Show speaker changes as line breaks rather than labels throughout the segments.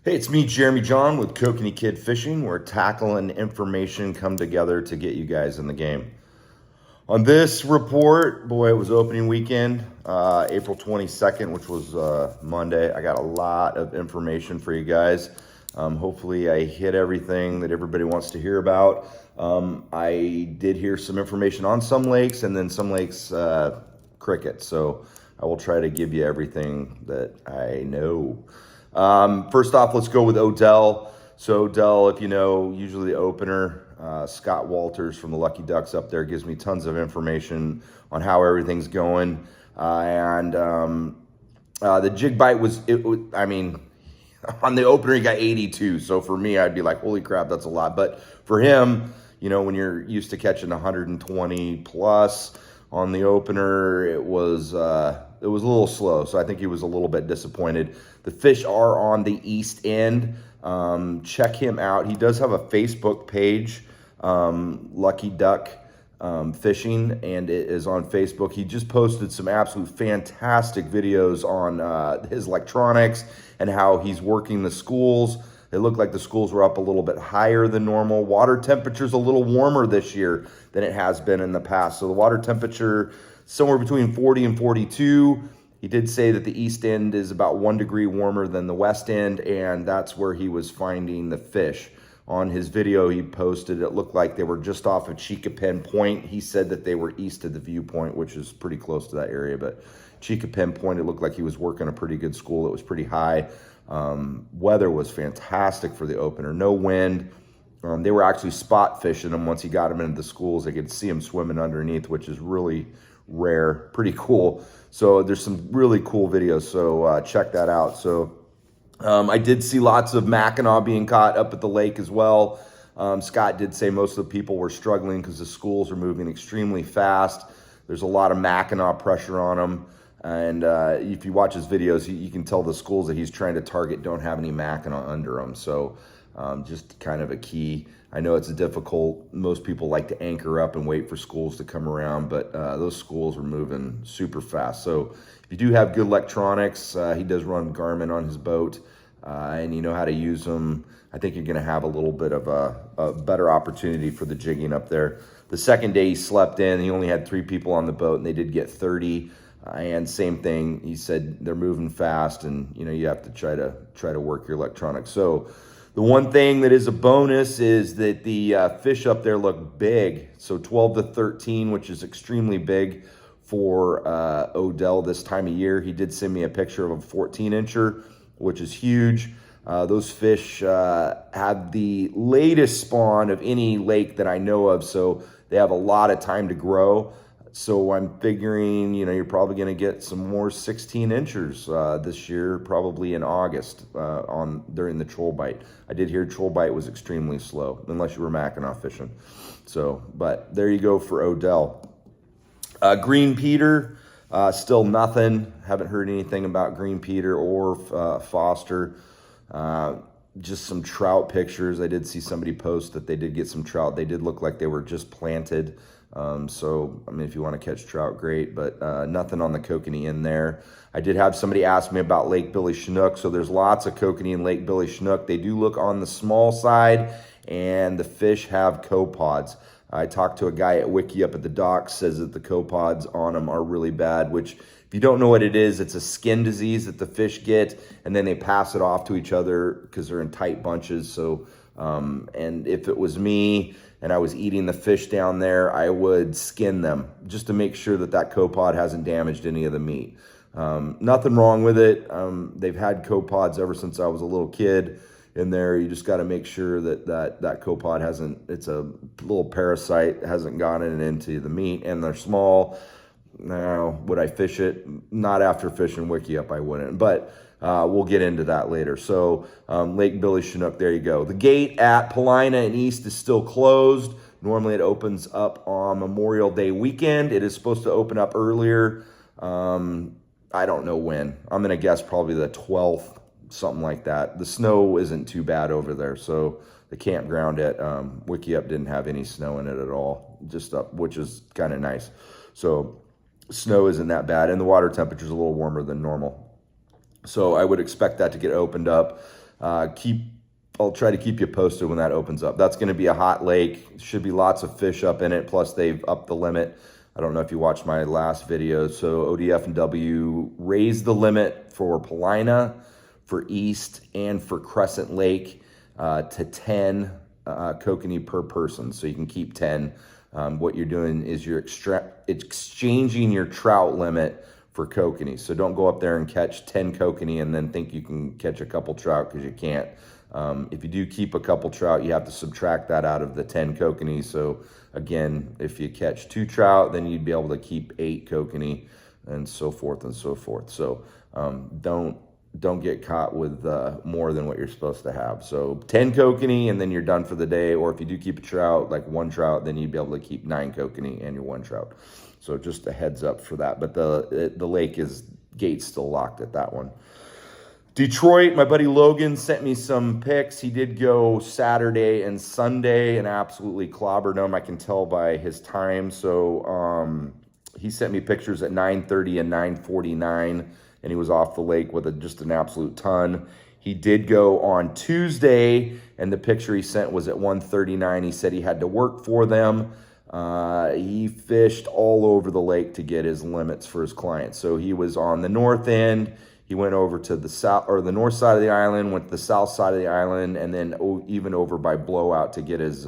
Hey, it's me, Jeremy John with KokaneeKid Fishing, where tackle and information come together to get you guys in the game. On this report, boy, it was opening weekend, April 22nd, which was Monday. I got a lot of information for you guys. Hopefully I hit everything that everybody wants to hear about. I did hear some information on some lakes, and then some lakes cricket. So I will try to give you everything that I know. First off, let's go with Odell. So Odell, if you know, usually the opener, Scott Walters from the Lucky Ducks up there gives me tons of information on how everything's going. The jig bite I mean, on the opener, he got 82. So for me, I'd be like, holy crap, that's a lot. But for him, you know, when you're used to catching 120 plus on the opener, it was a little slow. So I think he was a little bit disappointed. The fish are on the east end. Check him out. He does have a Facebook page, Lucky Duck Fishing, and it is on Facebook. He just posted some absolute fantastic videos on his electronics and how he's working the schools. It looked like the schools were up a little bit higher than normal. Water temperature's a little warmer this year than it has been in the past. So the water temperature somewhere between 40 and 42. He did say that the east end is about 1 degree warmer than the west end, and that's where he was finding the fish. On his video he posted, it looked like they were just off of Chica-Pen Point. He said that they were east of the viewpoint, which is pretty close to that area, but Chica-Pen Point, it looked like he was working a pretty good school. It was pretty high. Weather was fantastic for the opener. No wind. They were actually spot fishing them once he got them into the schools. They could see him swimming underneath, which is really rare, pretty cool. So there's some really cool videos, so check that out. So I did see lots of Mackinaw being caught up at the lake as well. Scott did say most of the people were struggling because the schools are moving extremely fast. There's a lot of Mackinaw pressure on them. And if you watch his videos, you can tell the schools that he's trying to target don't have any Mackinaw under them. So just kind of a key. I know it's difficult. Most people like to anchor up and wait for schools to come around, but those schools are moving super fast. So if you do have good electronics, he does run Garmin on his boat, and you know how to use them, I think you're going to have a little bit of a better opportunity for the jigging up there. The second day he slept in, he only had 3 people on the boat, and they did get 30. And same thing, he said they're moving fast, and you know you have to try to work your electronics. So the one thing that is a bonus is that the fish up there look big. So 12 to 13, which is extremely big for Odell this time of year. He did send me a picture of a 14-incher, which is huge. Those fish have the latest spawn of any lake that I know of, so they have a lot of time to grow. So I'm figuring, you know, you're probably going to get some more 16-inchers this year, probably in August during the troll bite. I did hear troll bite was extremely slow, unless you were Mackinaw fishing. So, but there you go for Odell. Green Peter, still nothing. Haven't heard anything about Green Peter or Foster. Just some trout pictures. I did see somebody post that they did get some trout. They did look like they were just planted. So, I mean, if you want to catch trout, great, but nothing on the Kokanee in there. I did have somebody ask me about Lake Billy Chinook. So there's lots of Kokanee in Lake Billy Chinook. They do look on the small side, and the fish have copods. I talked to a guy at Wikiup at the docks, says that the copods on them are really bad, which if you don't know what it is, it's a skin disease that the fish get, and then they pass it off to each other because they're in tight bunches. So, and if it was me and I was eating the fish down there, I would skin them just to make sure that that copod hasn't damaged any of the meat. Nothing wrong with it. They've had copods ever since I was a little kid in there. You just got to make sure that copod hasn't, it's a little parasite, hasn't gotten into the meat, and they're small. Now, would I fish it? Not after fishing Wikiup, I wouldn't, but we'll get into that later. So Lake Billy Chinook, there you go. The gate at Paulina and East is still closed. Normally it opens up on Memorial Day weekend. It is supposed to open up earlier. I don't know when. I'm going to guess probably the 12th, something like that. The snow isn't too bad over there. So the campground at Wikiup didn't have any snow in it at all, just up, which is kind of nice. So snow isn't that bad, and the water temperature is a little warmer than normal. So I would expect that to get opened up. I'll try to keep you posted when that opens up. That's going to be a hot lake. Should be lots of fish up in it. Plus, they've upped the limit. I don't know if you watched my last video. So ODF and W raised the limit for Paulina, for East, and for Crescent Lake to 10 kokanee per person. So you can keep 10. What you're doing is you're exchanging your trout limit for kokanee. So don't go up there and catch 10 kokanee and then think you can catch a couple trout, because you can't. If you do keep a couple trout, you have to subtract that out of the 10 kokanee. So again, if you catch 2 trout, then you'd be able to keep 8 kokanee, and so forth and so forth. So don't get caught with more than what you're supposed to have. So 10 kokanee, and then you're done for the day. Or if you do keep a trout, like 1 trout, then you'd be able to keep 9 kokanee and your 1 trout. So just a heads up for that. But the lake is gate's still locked at that one. Detroit, my buddy Logan sent me some pics. He did go Saturday and Sunday and absolutely clobbered them. I can tell by his time. So he sent me pictures at 9:30 and 9:49, and he was off the lake with just an absolute ton. He did go on Tuesday, and the picture he sent was at 1:39. He said he had to work for them. He fished all over the lake to get his limits for his clients. So he was on the north end. He went over to the south, or the north side of the island, went to the south side of the island, and then even over by Blowout to get his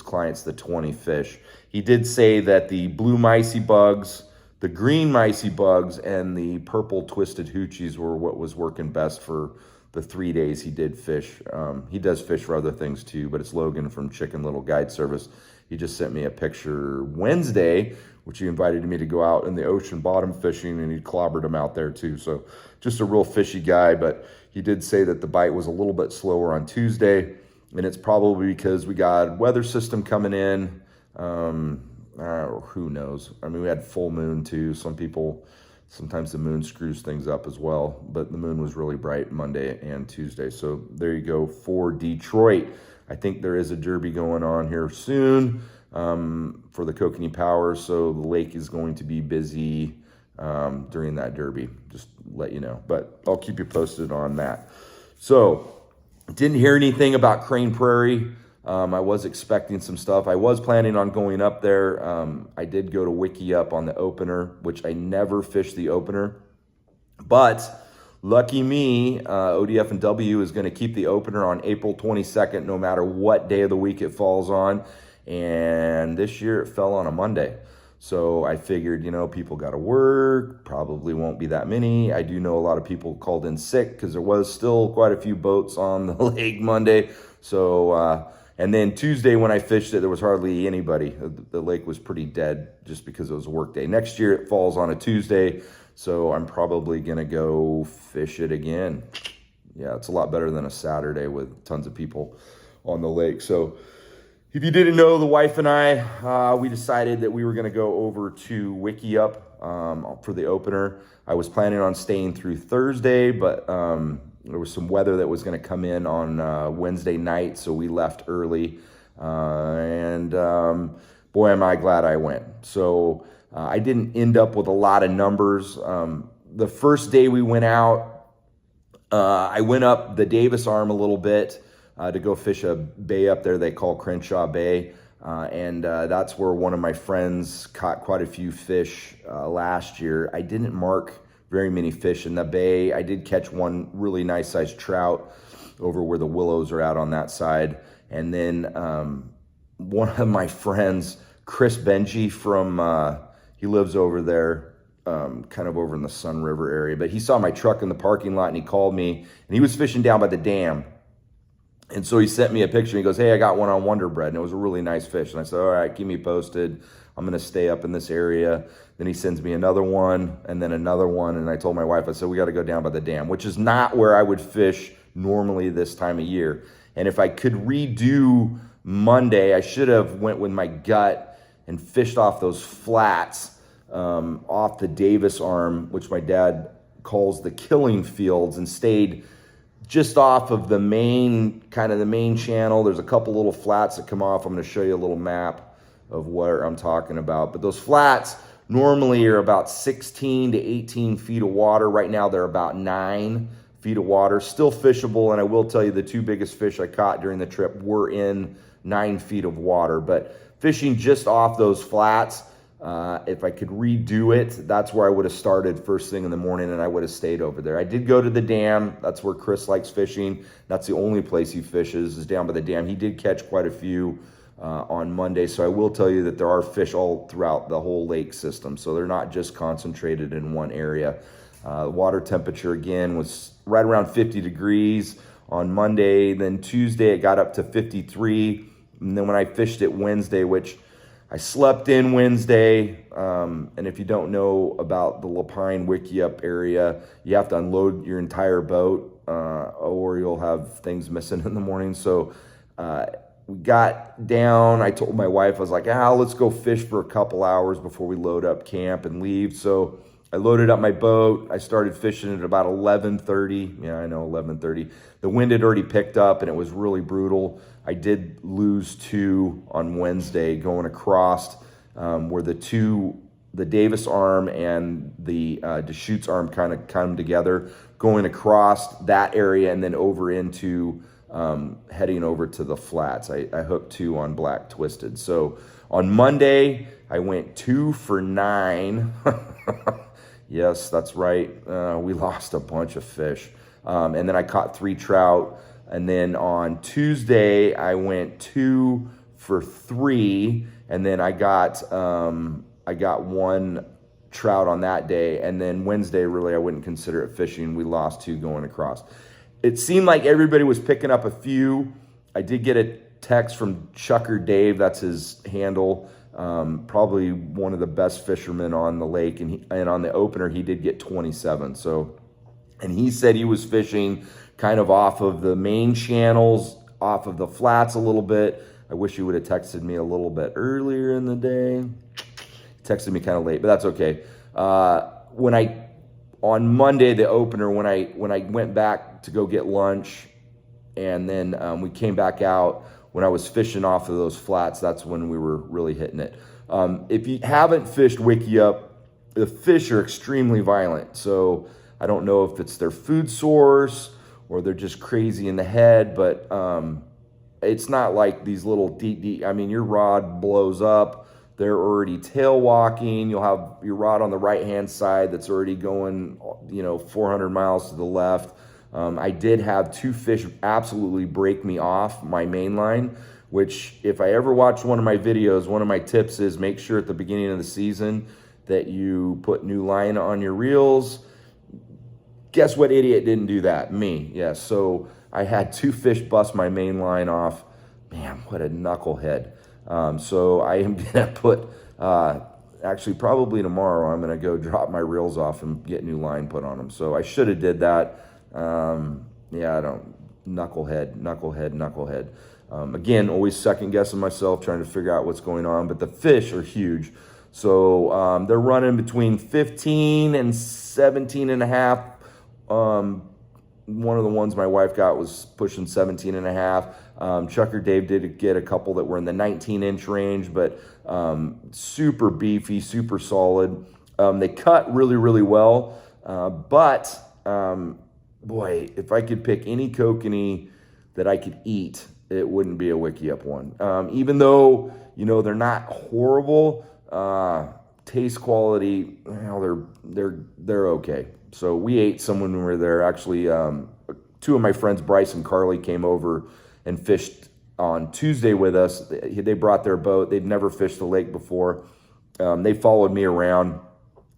clients the 20 fish. He did say that the blue micey bugs, the green micey bugs, and the purple twisted hoochies were what was working best for the 3 days he did fish. He does fish for other things too, but it's Logan from Chicken Little Guide Service. He just sent me a picture Wednesday, which he invited me to go out in the ocean bottom fishing, and he clobbered him out there too. So just a real fishy guy, but he did say that the bite was a little bit slower on Tuesday, and it's probably because we got weather system coming in. Who knows? I mean, we had full moon too. Sometimes the moon screws things up as well, but the moon was really bright Monday and Tuesday. So there you go for Detroit. I think there is a derby going on here soon for the Kokanee Power, so the lake is going to be busy during that derby, just let you know. But I'll keep you posted on that. So didn't hear anything about Crane Prairie. I was expecting some stuff. I was planning on going up there. I did go to Wikiup on the opener, which I never fished the opener. But lucky me, ODF and W is going to keep the opener on April 22nd, no matter what day of the week it falls on. And this year it fell on a Monday. So I figured, people got to work, probably won't be that many. I do know a lot of people called in sick because there was still quite a few boats on the lake Monday. So, and then Tuesday when I fished it, there was hardly anybody. The lake was pretty dead just because it was a work day. Next year it falls on a Tuesday, so I'm probably going to go fish it again. Yeah, it's a lot better than a Saturday with tons of people on the lake. So if you didn't know, the wife and I, we decided that we were going to go over to Wikiup for the opener. I was planning on staying through Thursday, but there was some weather that was going to come in on Wednesday night, so we left early. Boy, am I glad I went. So I didn't end up with a lot of numbers. The first day we went out, I went up the Davis Arm a little bit to go fish a bay up there they call Crenshaw Bay. And that's where one of my friends caught quite a few fish last year. I didn't mark very many fish in the bay. I did catch one really nice sized trout over where the willows are out on that side. And then one of my friends, Chris Benji from, he lives over there, kind of over in the Sun River area, but he saw my truck in the parking lot and he called me, and he was fishing down by the dam. And so he sent me a picture. He goes, "Hey, I got one on Wonder Bread." And it was a really nice fish. And I said, "All right, keep me posted. I'm going to stay up in this area." Then he sends me another one and then another one. And I told my wife, I said, "We got to go down by the dam," which is not where I would fish normally this time of year. And if I could redo Monday, I should have went with my gut and fished off those flats off the Davis Arm, which my dad calls the killing fields, and stayed just off of the main channel. There's a couple little flats that come off. I'm going to show you a little map of where I'm talking about. But those flats normally are about 16 to 18 feet of water. Right now they're about 9. feet of water, still fishable. And I will tell you, the two biggest fish I caught during the trip were in 9 feet of water. But fishing just off those flats, if I could redo it, that's where I would have started first thing in the morning, and I would have stayed over there. I did go to the dam. That's where Chris likes fishing. That's the only place he fishes, is down by the dam. He did catch quite a few on Monday. So I will tell you that there are fish all throughout the whole lake system. So they're not just concentrated in one area. Water temperature again was right around 50 degrees on Monday. Then Tuesday it got up to 53. And then when I fished it Wednesday, which I slept in Wednesday, and if you don't know about the Lapine Wikiup area, you have to unload your entire boat, or you'll have things missing in the morning. So we got down. I told my wife, I was like, let's go fish for a couple hours before we load up camp and leave. So I loaded up my boat. I started fishing at about 11:30. Yeah, I know, 11:30. The wind had already picked up, and it was really brutal. I did lose 2 on Wednesday going across where the Davis arm and the Deschutes arm kind of come together, going across that area and then over into heading over to the flats. I hooked 2 on black twisted. So on Monday, I went 2 for 9. Yes, that's right. We lost a bunch of fish. And then I caught 3 trout. And then on Tuesday, I went 2 for 3. And then I got 1 trout on that day. And then Wednesday, really, I wouldn't consider it fishing. We lost 2 going across. It seemed like everybody was picking up a few. I did get a text from Chucker Dave. That's his handle. Probably one of the best fishermen on the lake, and on the opener he did get 27. So, and he said he was fishing kind of off of the main channels, off of the flats a little bit. I wish he would have texted me a little bit earlier in the day. He texted me kind of late, but that's okay. On Monday, the opener, when I went back to go get lunch, and then we came back out. When I was fishing off of those flats, that's when we were really hitting it. If you haven't fished Wikiup, the fish are extremely violent. So I don't know if it's their food source or they're just crazy in the head, but it's not like these little deep, I mean, your rod blows up. They're already tail walking. You'll have your rod on the right-hand side that's already going, 400 miles to the left. I did have 2 fish absolutely break me off my main line, which if I ever watch one of my videos, one of my tips is make sure at the beginning of the season that you put new line on your reels. Guess what idiot didn't do that? Me. Yes. So I had 2 fish bust my main line off. Man, what a knucklehead. So I am going to put, actually probably tomorrow, I'm going to go drop my reels off and get new line put on them. So I should have did that. Knucklehead. Again, always second guessing myself, trying to figure out what's going on, but the fish are huge. So they're running between 15 and 17 and a half. One of the ones my wife got was pushing 17 and a half. Chucker Dave did get a couple that were in the 19-inch range, but super beefy, super solid. They cut really, really well, but boy, if I could pick any kokanee that I could eat, it wouldn't be a Wikiup one. Even though, they're not horrible, taste quality, they're okay. So we ate some when we were there. Actually, 2 of my friends, Bryce and Carly, came over and fished on Tuesday with us. They brought their boat. They'd never fished the lake before. They followed me around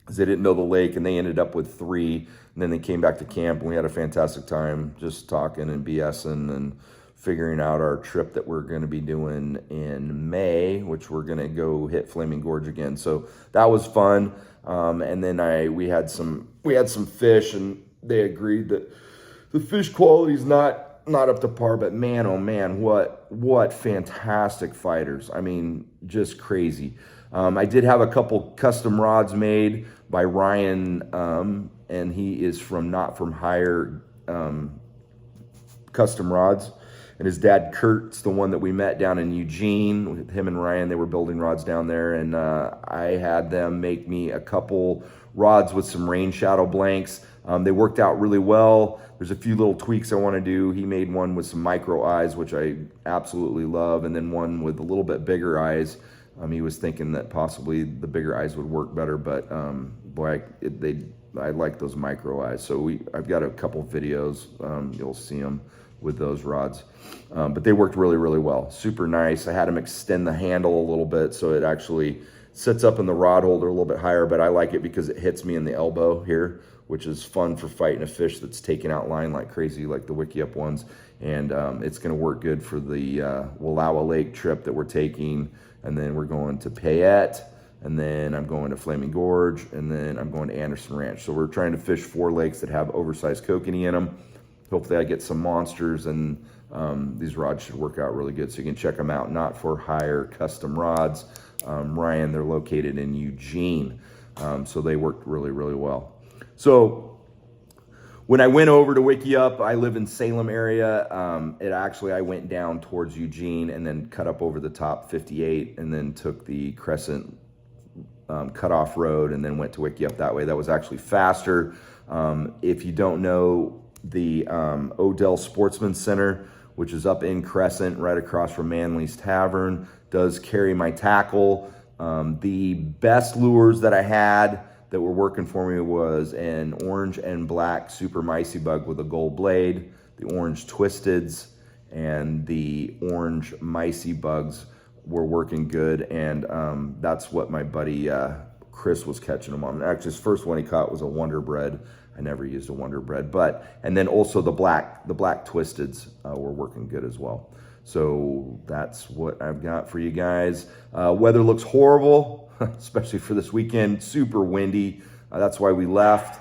because they didn't know the lake, and they ended up with 3. And then they came back to camp, and we had a fantastic time just talking and BSing and figuring out our trip that we're going to be doing in May, which we're going to go hit Flaming Gorge again. So that was fun. And then we had some fish, and they agreed that the fish quality is not up to par, but man, oh man, what fantastic fighters. I mean, just crazy. I did have a couple custom rods made by Ryan, and he is from Not From Hire Custom Rods. And his dad, Kurt's the one that we met down in Eugene. With him and Ryan, they were building rods down there. And I had them make me a couple rods with some rain shadow blanks. They worked out really well. There's a few little tweaks I want to do. He made one with some micro eyes, which I absolutely love, and then one with a little bit bigger eyes. He was thinking that possibly the bigger eyes would work better, but boy, I like those micro eyes. So I've got a couple videos. You'll see them with those rods, but they worked really, really well. Super nice. I had him extend the handle a little bit so it actually sits up in the rod holder a little bit higher, but I like it because it hits me in the elbow here, which is fun for fighting a fish that's taking out line like crazy, like the Wikiup ones. And it's going to work good for the Kokanee Lake trip that we're taking. And then we're going to Payette, and then I'm going to Flaming Gorge, and then I'm going to Anderson Ranch. So we're trying to fish 4 lakes that have oversized kokanee in them. Hopefully I get some monsters, and these rods should work out really good. So you can check them out. Not for hire custom rods. Ryan, they're located in Eugene. So they worked really, really well. So when I went over to Wikiup, I live in Salem area. I went down towards Eugene and then cut up over the top 58 and then took the Crescent cutoff road and then went to Wikiup that way. That was actually faster. If you don't know, the Odell Sportsman Center, which is up in Crescent, right across from Manley's Tavern, does carry my tackle. The best lures that I had that were working for me was an orange and black super micey bug with a gold blade, the orange twisteds, and the orange micey bugs were working good. And that's what my buddy Chris was catching them on. Actually, his first one he caught was a Wonder Bread. I never used a Wonder Bread, and then also the black twisteds were working good as well. So that's what I've got for you guys. Weather looks horrible, especially for this weekend. Super windy. That's why we left.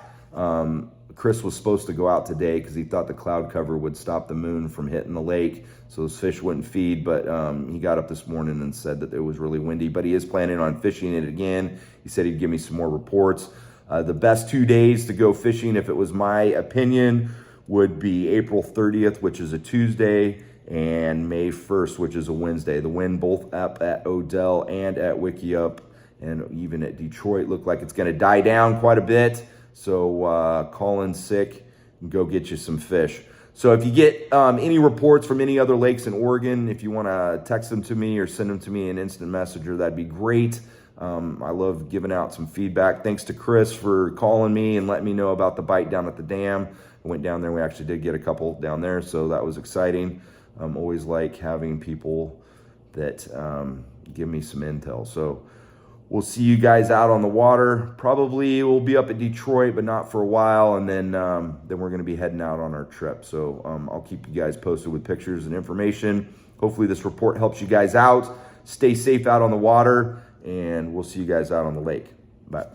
Chris was supposed to go out today because he thought the cloud cover would stop the moon from hitting the lake, so those fish wouldn't feed. But he got up this morning and said that it was really windy. But he is planning on fishing it again. He said he'd give me some more reports. The best 2 days to go fishing, if it was my opinion, would be April 30th, which is a Tuesday, and May 1st, which is a Wednesday. The wind both up at Odell and at Wikiup and even at Detroit look like it's going to die down quite a bit. So call in sick and go get you some fish. So if you get any reports from any other lakes in Oregon, if you want to text them to me or send them to me in instant messenger, that'd be great. I love giving out some feedback. Thanks to Chris for calling me and letting me know about the bite down at the dam. I went down there. We actually did get a couple down there, so that was exciting. Always like having people that give me some intel. So we'll see you guys out on the water. Probably we'll be up at Detroit, but not for a while, and then we're going to be heading out on our trip. So I'll keep you guys posted with pictures and information. Hopefully this report helps you guys out. Stay safe out on the water, and we'll see you guys out on the lake. Bye.